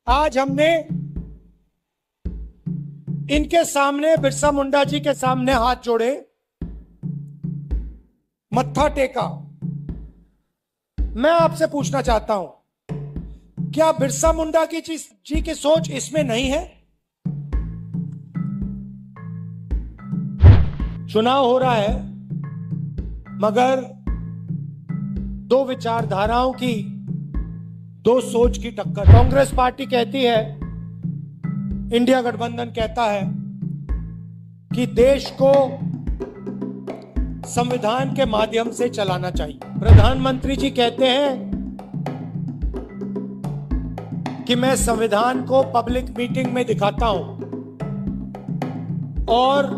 आज हमने इनके सामने, बिरसा मुंडा जी के सामने हाथ जोड़े, मत्था टेका। मैं आपसे पूछना चाहता हूं, क्या बिरसा मुंडा जी की सोच इसमें नहीं है? चुनाव हो रहा है, मगर दो विचारधाराओं की, दो सोच की टक्कर। कांग्रेस पार्टी कहती है, इंडिया गठबंधन कहता है कि देश को संविधान के माध्यम से चलाना चाहिए। प्रधानमंत्री जी कहते हैं कि मैं संविधान को पब्लिक मीटिंग में दिखाता हूं और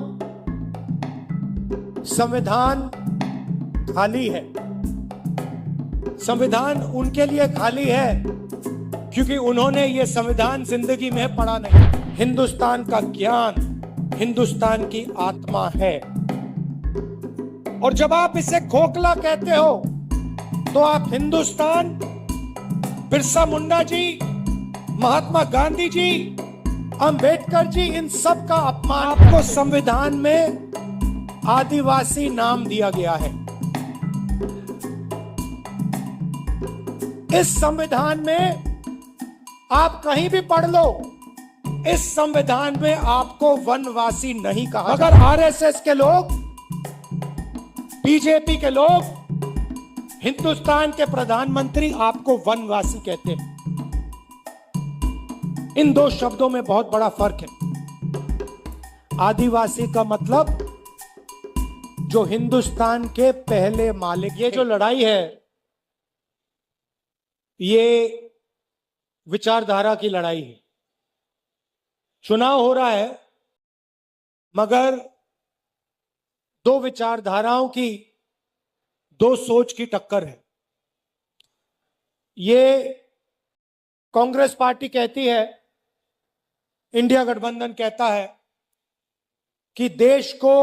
संविधान खाली है। संविधान उनके लिए खाली है क्योंकि उन्होंने ये संविधान जिंदगी में पढ़ा नहीं। हिंदुस्तान का ज्ञान हिंदुस्तान की आत्मा है, और जब आप इसे खोखला कहते हो तो आप हिंदुस्तान, बिरसा मुंडा जी, महात्मा गांधी जी, अंबेडकर जी, इन सब का अपमान। आपको संविधान में आदिवासी नाम दिया गया है। इस संविधान में आप कहीं भी पढ़ लो, इस संविधान में आपको वनवासी नहीं कहा। मगर आरएसएस के लोग, बीजेपी के लोग, हिंदुस्तान के प्रधानमंत्री आपको वनवासी कहते हैं। इन दो शब्दों में बहुत बड़ा फर्क है। आदिवासी का मतलब जो हिंदुस्तान के पहले मालिक। ये जो लड़ाई है, ये विचारधारा की लड़ाई है। चुनाव हो रहा है, मगर दो विचारधाराओं की, दो सोच की टक्कर है। ये कांग्रेस पार्टी कहती है, इंडिया गठबंधन कहता है कि देश को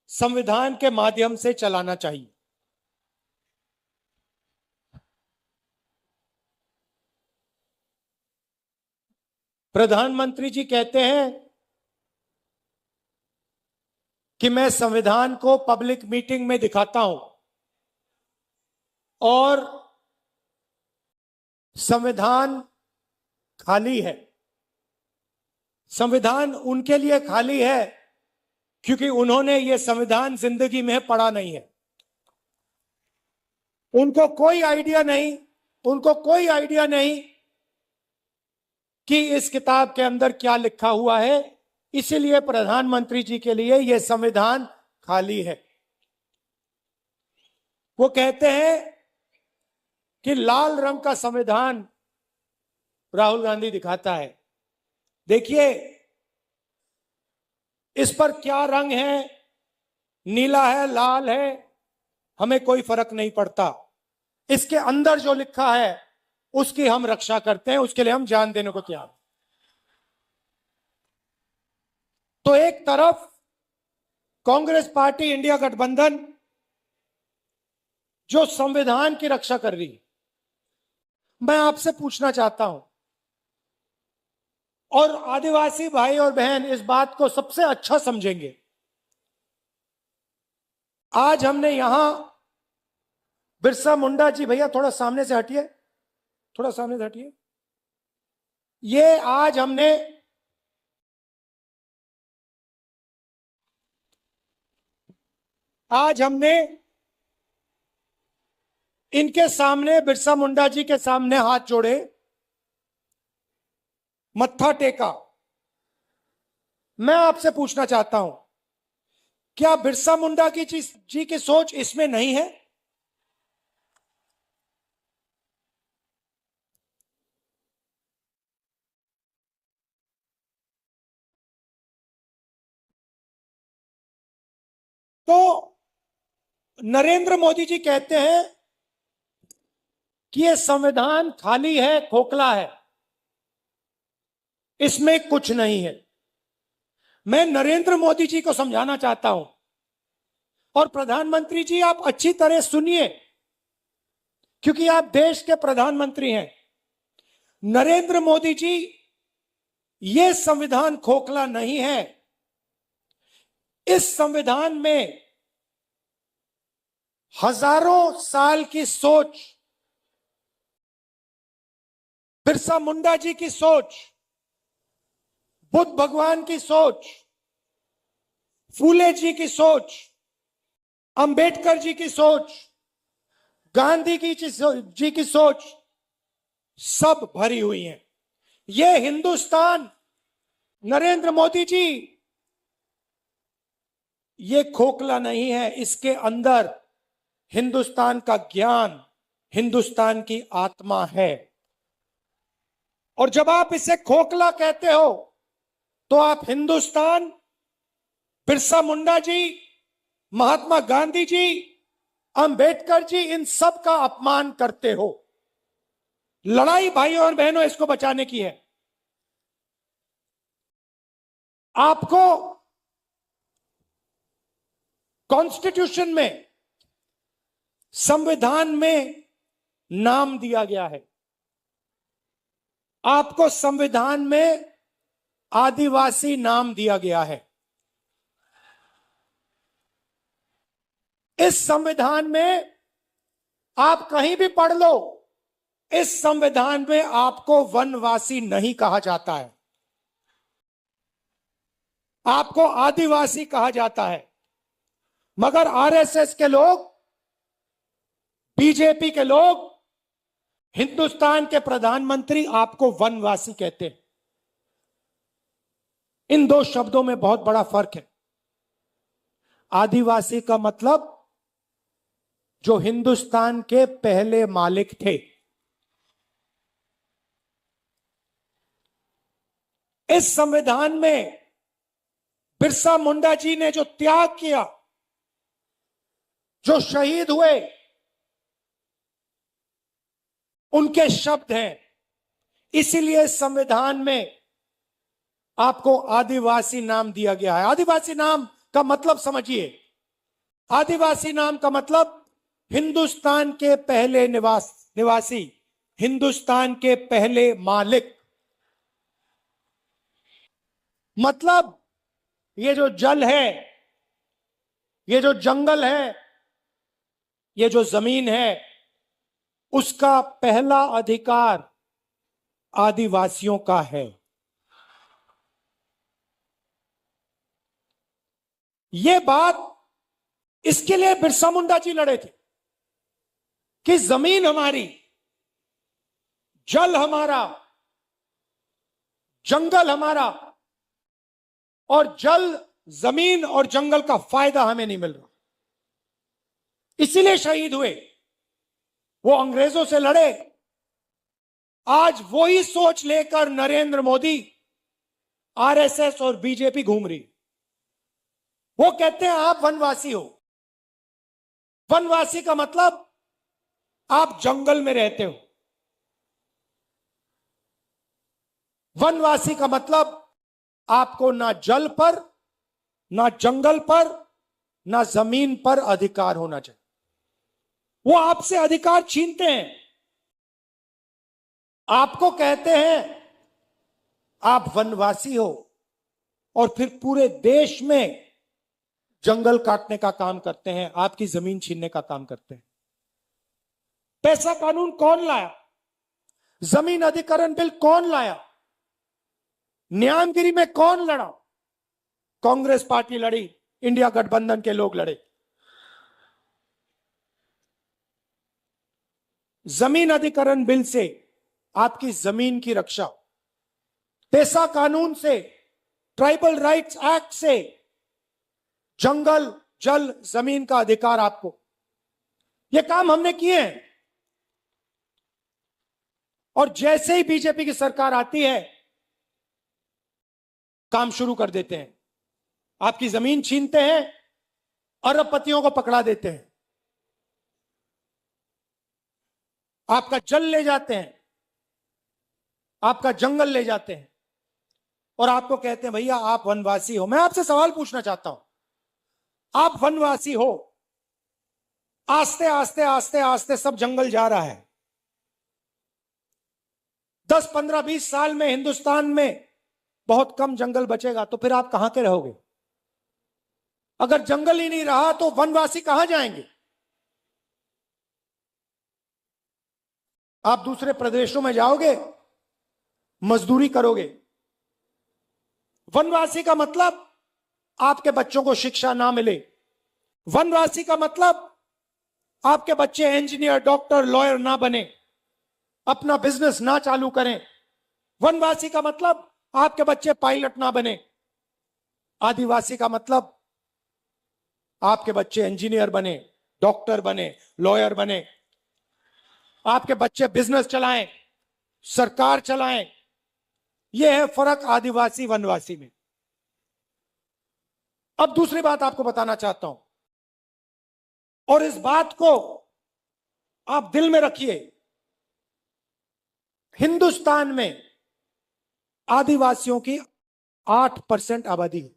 संविधान के माध्यम से चलाना चाहिए। प्रधानमंत्री जी कहते हैं कि मैं संविधान को पब्लिक मीटिंग में दिखाता हूं और संविधान खाली है। संविधान उनके लिए खाली है क्योंकि उन्होंने ये संविधान जिंदगी में पढ़ा नहीं है। उनको कोई आइडिया नहीं कि इस किताब के अंदर क्या लिखा हुआ है। इसीलिए प्रधानमंत्री जी के लिए यह संविधान खाली है। वो कहते हैं कि लाल रंग का संविधान राहुल गांधी दिखाता है। देखिए, इस पर क्या रंग है, नीला है, लाल है, हमें कोई फर्क नहीं पड़ता। इसके अंदर जो लिखा है उसकी हम रक्षा करते हैं, उसके लिए हम जान देने को तैयार। तो एक तरफ कांग्रेस पार्टी, इंडिया गठबंधन, जो संविधान की रक्षा कर रही है। मैं आपसे पूछना चाहता हूं, और आदिवासी भाई और बहन इस बात को सबसे अच्छा समझेंगे। आज हमने यहां बिरसा मुंडा जी, भैया थोड़ा सामने से हटिए, थोड़ा सामने से हटिए। ये आज हमने इनके सामने, बिरसा मुंडा जी के सामने हाथ जोड़े, मत्था टेका। मैं आपसे पूछना चाहता हूं, क्या बिरसा मुंडा जी की सोच इसमें नहीं है? तो नरेंद्र मोदी जी कहते हैं कि यह संविधान खाली है, खोखला है, इसमें कुछ नहीं है। मैं नरेंद्र मोदी जी को समझाना चाहता हूं, और प्रधानमंत्री जी आप अच्छी तरह सुनिए, क्योंकि आप देश के प्रधानमंत्री हैं। नरेंद्र मोदी जी, ये संविधान खोखला नहीं है। इस संविधान में हजारों साल की सोच, बिरसा मुंडा जी की सोच, बुद्ध भगवान की सोच, फूले जी की सोच, अंबेडकर जी की सोच, गांधी जी की सोच सब भरी हुई है। यह हिंदुस्तान, नरेंद्र मोदी जी, ये खोखला नहीं है। इसके अंदर हिंदुस्तान का ज्ञान, हिंदुस्तान की आत्मा है। और जब आप इसे खोखला कहते हो तो आप हिंदुस्तान, बिरसा मुंडा जी, महात्मा गांधी जी, अंबेडकर जी, इन सब का अपमान करते हो। लड़ाई भाइयों और बहनों इसको बचाने की है। आपको कॉन्स्टिट्यूशन में, संविधान में नाम दिया गया है। आपको संविधान में आदिवासी नाम दिया गया है। इस संविधान में आप कहीं भी पढ़ लो, इस संविधान में आपको वनवासी नहीं कहा जाता है, आपको आदिवासी कहा जाता है। मगर आरएसएस के लोग, बीजेपी के लोग, हिंदुस्तान के प्रधानमंत्री आपको वनवासी कहते हैं। इन दो शब्दों में बहुत बड़ा फर्क है। आदिवासी का मतलब जो हिंदुस्तान के पहले मालिक थे। इस संविधान में बिरसा मुंडा जी ने जो त्याग किया, जो शहीद हुए, उनके शब्द हैं। इसीलिए संविधान में आपको आदिवासी नाम दिया गया है। आदिवासी नाम का मतलब समझिए। आदिवासी नाम का मतलब हिंदुस्तान के पहले निवासी, हिंदुस्तान के पहले मालिक। मतलब ये जो जल है, ये जो जंगल है, ये जो जमीन है, उसका पहला अधिकार आदिवासियों का है। यह बात, इसके लिए बिरसा मुंडा जी लड़े थे कि जमीन हमारी, जल हमारा, जंगल हमारा, और जल, जमीन और जंगल का फायदा हमें नहीं मिल रहा। इसीलिए शहीद हुए। वो अंग्रेजों से लड़े। आज वही सोच लेकर नरेंद्र मोदी, आरएसएस और बीजेपी घूम रही। वो कहते हैं आप वनवासी हो। वनवासी का मतलब आप जंगल में रहते हो। वनवासी का मतलब आपको ना जल पर, ना जंगल पर, ना जमीन पर अधिकार होना चाहिए। वो आपसे अधिकार छीनते हैं। आपको कहते हैं आप वनवासी हो, और फिर पूरे देश में जंगल काटने का काम करते हैं, आपकी जमीन छीनने का काम करते हैं। पैसा कानून कौन लाया? जमीन अधिग्रहण बिल कौन लाया? न्यायगिरी में कौन लड़ा? कांग्रेस पार्टी लड़ी, इंडिया गठबंधन के लोग लड़े। जमीन अधिग्रहण बिल से आपकी जमीन की रक्षा, पैसा कानून से, ट्राइबल राइट्स एक्ट से जंगल, जल, जमीन का अधिकार आपको। यह काम हमने किए हैं। और जैसे ही बीजेपी की सरकार आती है, काम शुरू कर देते हैं। आपकी जमीन छीनते हैं, अरबपतियों को पकड़ा देते हैं, आपका जल ले जाते हैं, आपका जंगल ले जाते हैं, और आपको कहते हैं भैया आप वनवासी हो। मैं आपसे सवाल पूछना चाहता हूं, आप वनवासी हो, आस्ते आस्ते आस्ते आस्ते सब जंगल जा रहा है, 10, 15, 20 साल में हिंदुस्तान में बहुत कम जंगल बचेगा, तो फिर आप कहां के रहोगे? अगर जंगल ही नहीं रहा तो वनवासी कहां जाएंगे? आप दूसरे प्रदेशों में जाओगे, मजदूरी करोगे। वनवासी का मतलब आपके बच्चों को शिक्षा ना मिले। वनवासी का मतलब आपके बच्चे इंजीनियर, डॉक्टर, लॉयर ना बने, अपना बिजनेस ना चालू करें। वनवासी का मतलब आपके बच्चे पायलट ना बने। आदिवासी का मतलब आपके बच्चे इंजीनियर बने, डॉक्टर बने, लॉयर बने, आपके बच्चे बिजनेस चलाएं, सरकार चलाएं। यह है फर्क आदिवासी वनवासी में। अब दूसरी बात आपको बताना चाहता हूं, और इस बात को आप दिल में रखिए। हिंदुस्तान में आदिवासियों की 8% आबादी है।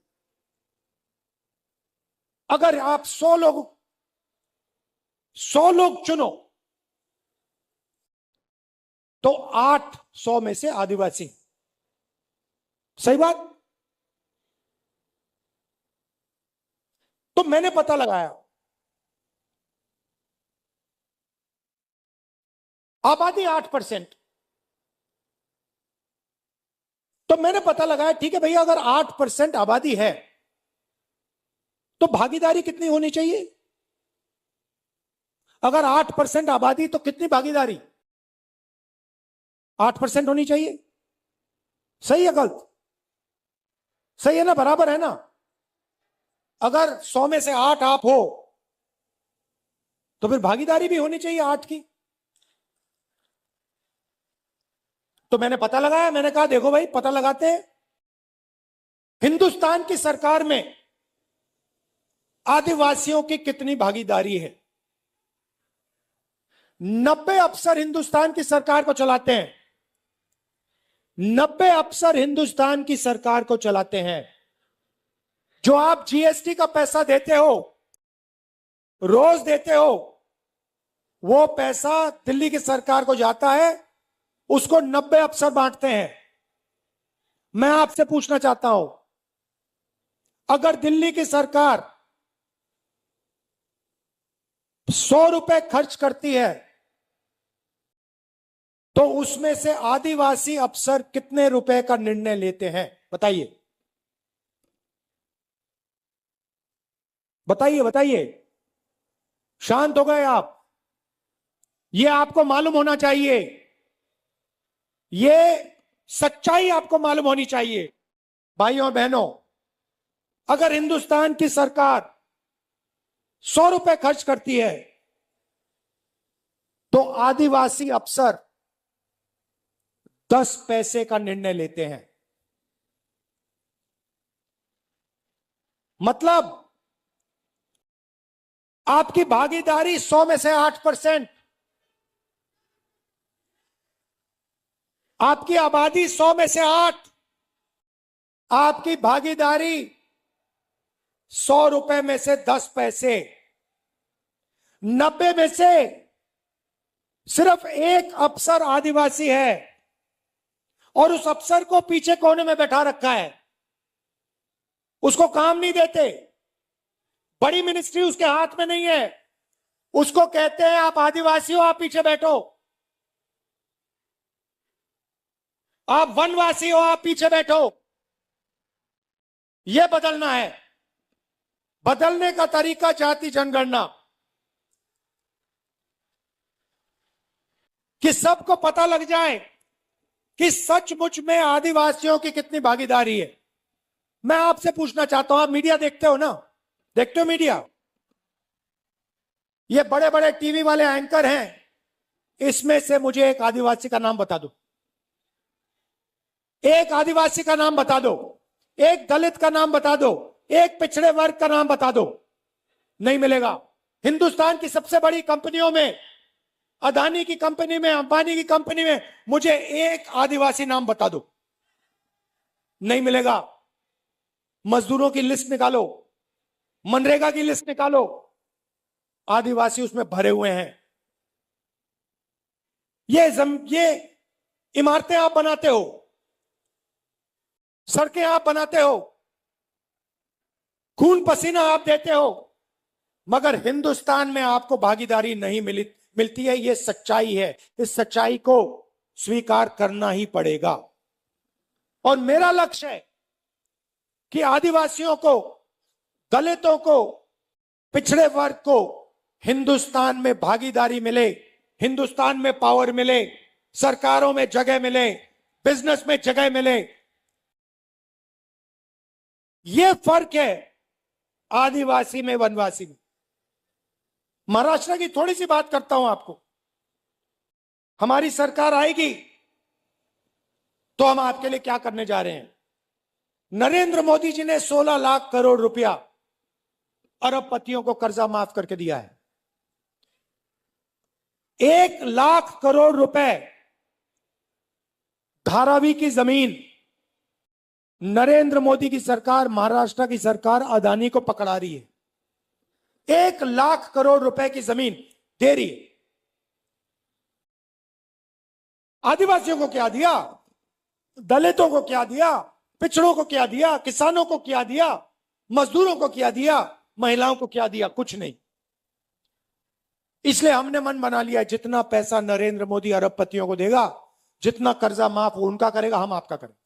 अगर आप 100 लोग चुनो तो 8 100 में से आदिवासी। सही बात? तो मैंने पता लगाया, आबादी 8%। तो मैंने पता लगाया, ठीक है भैया, अगर 8% आबादी है तो भागीदारी कितनी होनी चाहिए? अगर 8% आबादी तो कितनी भागीदारी? 8% होनी चाहिए। सही है गलत? सही है ना? बराबर है ना? अगर 100 में से 8 आप हो तो फिर भागीदारी भी होनी चाहिए 8 की। तो मैंने पता लगाया, मैंने कहा देखो भाई, पता लगाते हैं। हिंदुस्तान की सरकार में आदिवासियों की कितनी भागीदारी है? 90 अफसर हिंदुस्तान की सरकार को चलाते हैं। 90 अफसर हिंदुस्तान की सरकार को चलाते हैं। जो आप जीएसटी का पैसा देते हो, रोज देते हो, वो पैसा दिल्ली की सरकार को जाता है, उसको 90 अफसर बांटते हैं। मैं आपसे पूछना चाहता हूं, अगर दिल्ली की सरकार 100 रुपए खर्च करती है तो उसमें से आदिवासी अफसर कितने रुपए का निर्णय लेते हैं? बताइए बताइए बताइए। शांत हो गए आप? यह आपको मालूम होना चाहिए, यह सच्चाई आपको मालूम होनी चाहिए। भाइयों और बहनों, अगर हिंदुस्तान की सरकार 100 रुपए खर्च करती है तो आदिवासी अफसर 10 पैसे का निर्णय लेते हैं। मतलब आपकी भागीदारी 100 में से 8%, आपकी आबादी 100 में से 8, आपकी भागीदारी 100 रुपए में से 10 पैसे। 90 में से सिर्फ एक अफसर आदिवासी है और उस अफसर को पीछे कोने में बैठा रखा है, उसको काम नहीं देते। बड़ी मिनिस्ट्री उसके हाथ में नहीं है। उसको कहते हैं आप आदिवासी हो, आप पीछे बैठो। आप वनवासी हो, आप पीछे बैठो। यह बदलना है। बदलने का तरीका जाति जनगणना, कि सबको पता लग जाए कि सचमुच में आदिवासियों की कितनी भागीदारी है। मैं आपसे पूछना चाहता हूं, आप मीडिया देखते हो ना? देखते हो मीडिया? ये बड़े बड़े टीवी वाले एंकर हैं, इसमें से मुझे एक आदिवासी का नाम बता दो। एक आदिवासी का नाम बता दो, एक दलित का नाम बता दो, एक पिछड़े वर्ग का नाम बता दो। नहीं मिलेगा। हिंदुस्तान की सबसे बड़ी कंपनियों में, अदानी की कंपनी में, अंबानी की कंपनी में, मुझे एक आदिवासी नाम बता दो। नहीं मिलेगा। मजदूरों की लिस्ट निकालो, मनरेगा की लिस्ट निकालो, आदिवासी उसमें भरे हुए हैं। ये इमारतें आप बनाते हो, सड़कें आप बनाते हो, खून पसीना आप देते हो, मगर हिंदुस्तान में आपको भागीदारी नहीं मिलती है। यह सच्चाई है। इस सच्चाई को स्वीकार करना ही पड़ेगा। और मेरा लक्ष्य है कि आदिवासियों को, दलितों को, पिछड़े वर्ग को हिंदुस्तान में भागीदारी मिले, हिंदुस्तान में पावर मिले, सरकारों में जगह मिले, बिजनेस में जगह मिले। यह फर्क है आदिवासी में, वनवासी में। महाराष्ट्र की थोड़ी सी बात करता हूं आपको। हमारी सरकार आएगी तो हम आपके लिए क्या करने जा रहे हैं। नरेंद्र मोदी जी ने 16 लाख करोड़ रुपया अरबपतियों को कर्जा माफ करके दिया है। 1 लाख करोड़ रुपए धारावी की जमीन नरेंद्र मोदी की सरकार, महाराष्ट्र की सरकार अदानी को पकड़ा रही है। 1 लाख करोड़ रुपए की जमीन दे रही है। आदिवासियों को क्या दिया, दलितों को क्या दिया, पिछड़ों को क्या दिया, किसानों को क्या दिया, मजदूरों को क्या दिया, महिलाओं को क्या दिया? कुछ नहीं। इसलिए हमने मन बना लिया, जितना पैसा नरेंद्र मोदी अरबपतियों को देगा, जितना कर्जा माफ उनका करेगा, हम आपका करेंगे।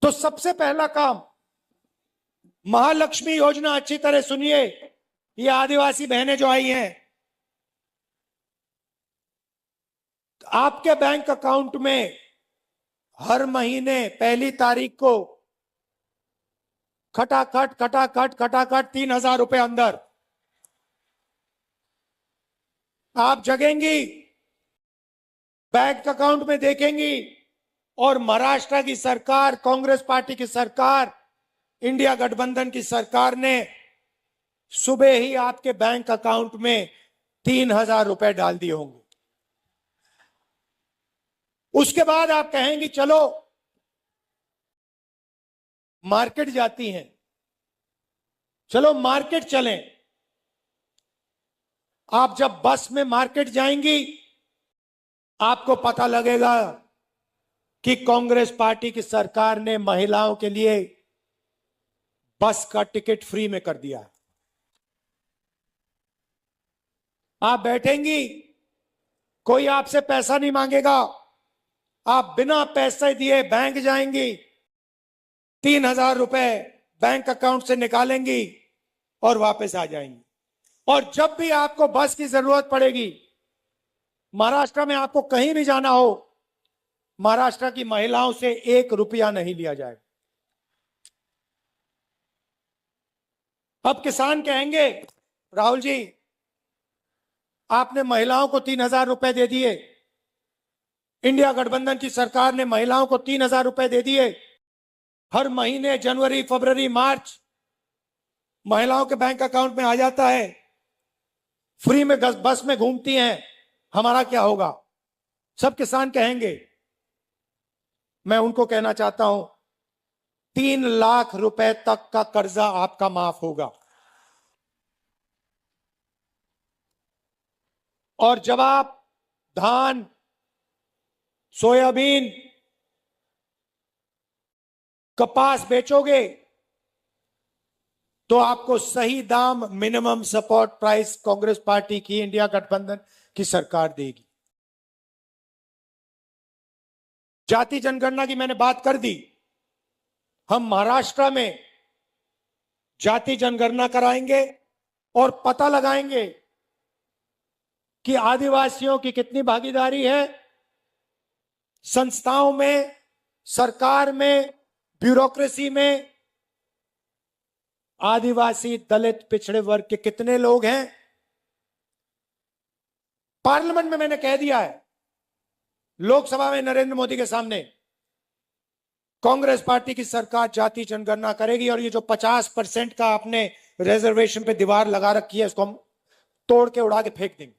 तो सबसे पहला काम, महालक्ष्मी योजना, अच्छी तरह सुनिए। ये आदिवासी बहनें जो आई हैं, आपके बैंक अकाउंट में हर महीने 1 तारीख को खटाखट खटाखट खटाखट 3,000 रुपए अंदर आप जगेंगी, बैंक अकाउंट में देखेंगी। और महाराष्ट्र की सरकार, कांग्रेस पार्टी की सरकार, इंडिया गठबंधन की सरकार ने सुबह ही आपके बैंक अकाउंट में 3,000 रुपए डाल दिए होंगे। उसके बाद आप कहेंगी चलो मार्केट जाती हैं, चलो मार्केट चलें। आप जब बस में मार्केट जाएंगी, आपको पता लगेगा कि कांग्रेस पार्टी की सरकार ने महिलाओं के लिए बस का टिकट फ्री में कर दिया है। आप बैठेंगी, कोई आपसे पैसा नहीं मांगेगा, आप बिना पैसे दिए बैंक जाएंगी, 3,000 रुपए बैंक अकाउंट से निकालेंगी और वापस आ जाएंगी। और जब भी आपको बस की जरूरत पड़ेगी, महाराष्ट्र में आपको कहीं भी जाना हो, महाराष्ट्र की महिलाओं से 1 रुपया नहीं लिया जाएगा। अब किसान कहेंगे, राहुल जी आपने महिलाओं को 3,000 रुपए दे दिए, इंडिया गठबंधन की सरकार ने महिलाओं को 3,000 रुपए दे दिए, हर महीने जनवरी, फरवरी, मार्च महिलाओं के बैंक अकाउंट में आ जाता है, फ्री में बस में घूमती हैं, हमारा क्या होगा? सब किसान कहेंगे। मैं उनको कहना चाहता हूं, 3 लाख रुपए तक का कर्जा आपका माफ होगा। और जब आप धान, सोयाबीन, कपास बेचोगे तो आपको सही दाम, minimum support price Congress party की, इंडिया गठबंधन की सरकार देगी। जाति जनगणना की मैंने बात कर दी। हम महाराष्ट्र में जाति जनगणना कराएंगे और पता लगाएंगे कि आदिवासियों की कितनी भागीदारी है संस्थाओं में, सरकार में, ब्यूरोक्रेसी में। आदिवासी, दलित, पिछड़े वर्ग के कितने लोग हैं। पार्लियामेंट में मैंने कह दिया है, लोकसभा में नरेंद्र मोदी के सामने, कांग्रेस पार्टी की सरकार जाति जनगणना करेगी। और ये जो 50% का आपने रिजर्वेशन पे दीवार लगा रखी है, इसको हम तोड़ के उड़ा के फेंक देंगे।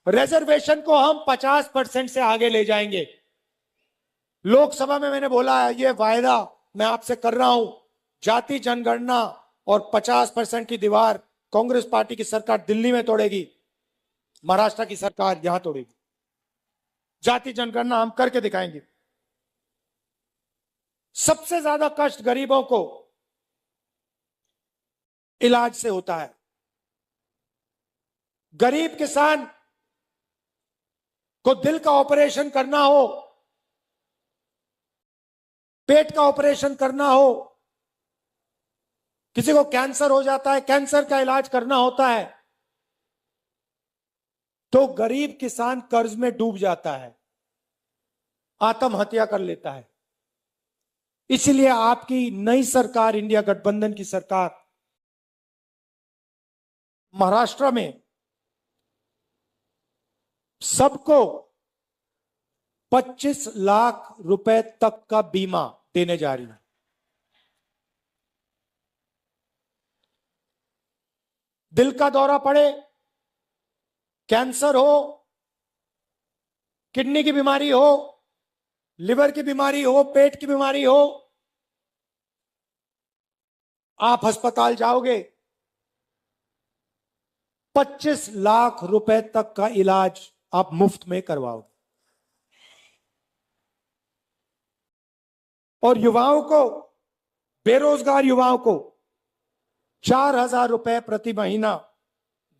रिजर्वेशन को हम 50% से आगे ले जाएंगे। लोकसभा में मैंने बोला है, ये वायदा मैं आपसे कर रहा हूं, जाति जनगणना और 50% की दीवार कांग्रेस पार्टी की सरकार दिल्ली में तोड़ेगी, महाराष्ट्र की सरकार यहां तोड़ेगी। जाति जनगणना हम करके दिखाएंगे। सबसे ज्यादा कष्ट गरीबों को इलाज से होता है। गरीब किसान को दिल का ऑपरेशन करना हो, पेट का ऑपरेशन करना हो, किसी को कैंसर हो जाता है, कैंसर का इलाज करना होता है, तो गरीब किसान कर्ज में डूब जाता है, आत्महत्या कर लेता है। इसलिए आपकी नई सरकार, इंडिया गठबंधन की सरकार, महाराष्ट्र में सबको 25 लाख रुपए तक का बीमा देने जा रही है। दिल का दौरा पड़े, कैंसर हो, किडनी की बीमारी हो, लिवर की बीमारी हो, पेट की बीमारी हो, आप अस्पताल जाओगे, 25 लाख रुपए तक का इलाज आप मुफ्त में करवाओगे। और युवाओं को, बेरोजगार युवाओं को 4,000 रुपए प्रति महीना,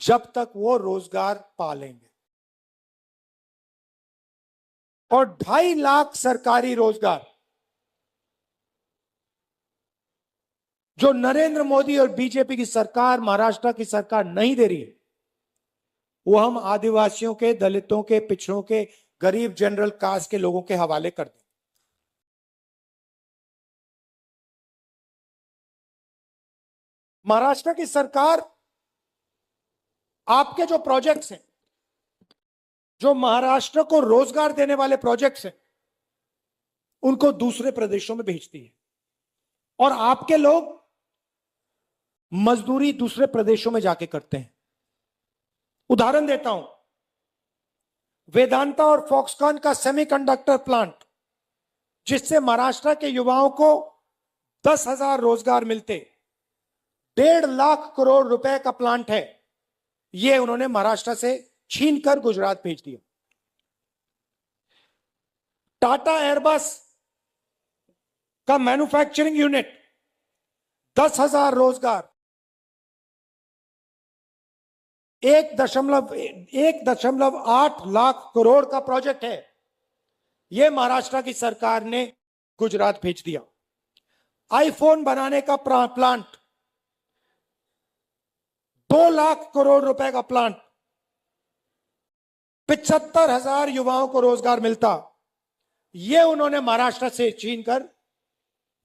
जब तक वो रोजगार पा लेंगे। और 2.5 लाख सरकारी रोजगार जो नरेंद्र मोदी और बीजेपी की सरकार, महाराष्ट्र की सरकार नहीं दे रही है, वो हम आदिवासियों के, दलितों के, पिछड़ों के, गरीब जनरल कास्ट के लोगों के हवाले कर दें। महाराष्ट्र की सरकार आपके जो प्रोजेक्ट्स हैं, जो महाराष्ट्र को रोजगार देने वाले प्रोजेक्ट्स हैं, उनको दूसरे प्रदेशों में भेजती है और आपके लोग मजदूरी दूसरे प्रदेशों में जाके करते हैं। उदाहरण देता हूं, वेदांता और फॉक्सकॉन का सेमीकंडक्टर प्लांट, जिससे महाराष्ट्र के युवाओं को 10,000 रोजगार मिलते, 1.5 लाख करोड़ रुपए का प्लांट है, यह उन्होंने महाराष्ट्र से छीनकर गुजरात भेज दिया। टाटा एयरबस का मैन्युफैक्चरिंग यूनिट, 10,000 रोजगार, 1.8 लाख करोड़ का प्रोजेक्ट है, यह महाराष्ट्र की सरकार ने गुजरात भेज दिया। आईफोन बनाने का प्लांट, 2 लाख करोड़ रुपए का प्लांट, 75,000 युवाओं को रोजगार मिलता, यह उन्होंने महाराष्ट्र से छीनकर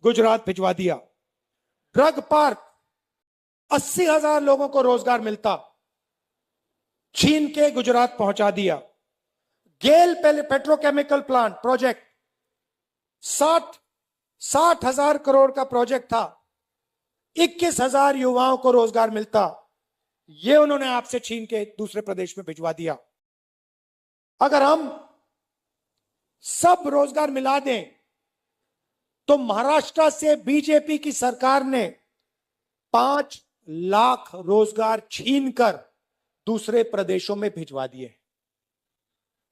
गुजरात भिजवा दिया। ड्रग पार्क, 80,000 लोगों को रोजगार मिलता, छीन के गुजरात पहुंचा दिया। गेल पेट्रोकेमिकल प्लांट प्रोजेक्ट, 60,000 करोड़ का प्रोजेक्ट था, 21,000 युवाओं को रोजगार मिलता, यह उन्होंने आपसे छीन के दूसरे प्रदेश में भिजवा दिया। अगर हम सब रोजगार मिला दें तो महाराष्ट्र से बीजेपी की सरकार ने 5 लाख रोजगार छीनकर दूसरे प्रदेशों में भिजवा दिए।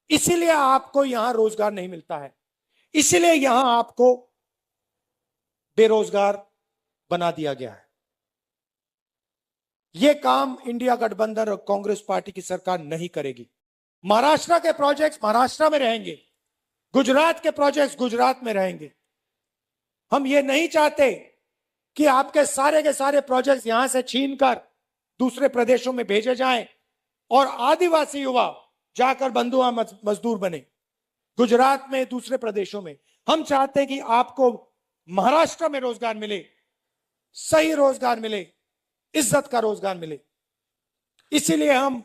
इसीलिए आपको यहां रोजगार नहीं मिलता है, इसीलिए यहां आपको बेरोजगार बना दिया गया है। यह काम इंडिया गठबंधन और कांग्रेस पार्टी की सरकार नहीं करेगी। महाराष्ट्र के प्रोजेक्ट्स महाराष्ट्र में रहेंगे, गुजरात के प्रोजेक्ट्स गुजरात में रहेंगे। हम ये नहीं चाहते कि आपके सारे के सारे प्रोजेक्ट्स यहां से छीनकर दूसरे प्रदेशों में भेजे जाएं और आदिवासी युवा जाकर बंधुआ मजदूर बने गुजरात में, दूसरे प्रदेशों में। हम चाहते हैं कि आपको महाराष्ट्र में रोजगार मिले, सही रोजगार मिले, इज्जत का रोजगार मिले। इसीलिए हम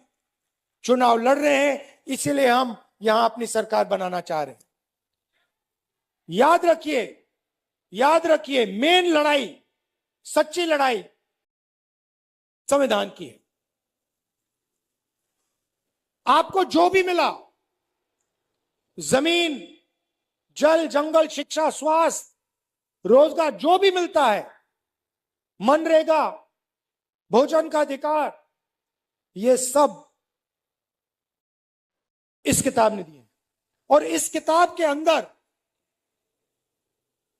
चुनाव लड़ रहे हैं, इसीलिए हम यहां अपनी सरकार बनाना चाह रहे हैं। याद रखिए, मेन लड़ाई, सच्ची लड़ाई संविधान की है। आपको जो भी मिला, जमीन, जल, जंगल, शिक्षा, स्वास्थ्य, रोजगार, जो भी मिलता है, मनरेगा, भोजन का अधिकार, ये सब इस किताब ने दिए। और इस किताब के अंदर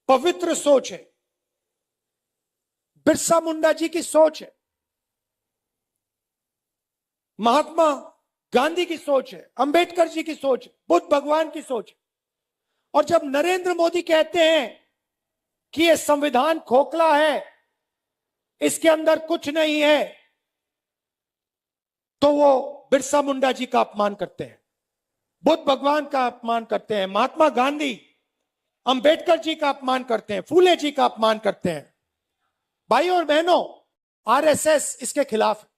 पवित्र सोच है, बिरसा मुंडा जी की सोच है, महात्मा गांधी की सोच है, अंबेडकर जी की सोच है, बुद्ध भगवान की सोच है। और जब नरेंद्र मोदी कहते हैं कि यह संविधान खोखला है, इसके अंदर कुछ नहीं है, तो वो बिरसा मुंडा जी का अपमान करते हैं, बुद्ध भगवान का अपमान करते हैं, महात्मा गांधी, अंबेडकर जी का अपमान करते हैं, फूले जी का अपमान करते हैं। भाई और बहनों, आरएसएस इसके खिलाफ है,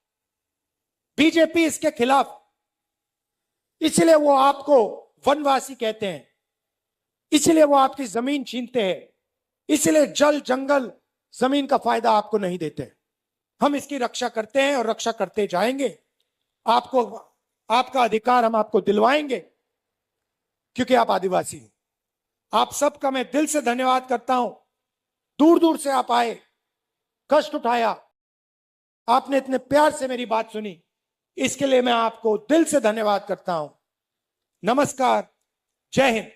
बीजेपी इसके खिलाफ, इसलिए वो आपको वनवासी कहते हैं, इसलिए वो आपकी जमीन छीनते हैं, इसलिए जल जंगल जमीन का फायदा आपको नहीं देते। हम इसकी रक्षा करते हैं और रक्षा करते जाएंगे। आपको आपका अधिकार हम आपको दिलवाएंगे, क्योंकि आप आदिवासी हैं। आप सबका मैं दिल से धन्यवाद करता हूं। दूर दूर से आप आए, कष्ट उठाया, आपने इतने प्यार से मेरी बात सुनी, इसके लिए मैं आपको दिल से धन्यवाद करता हूं। नमस्कार, जय हिंद।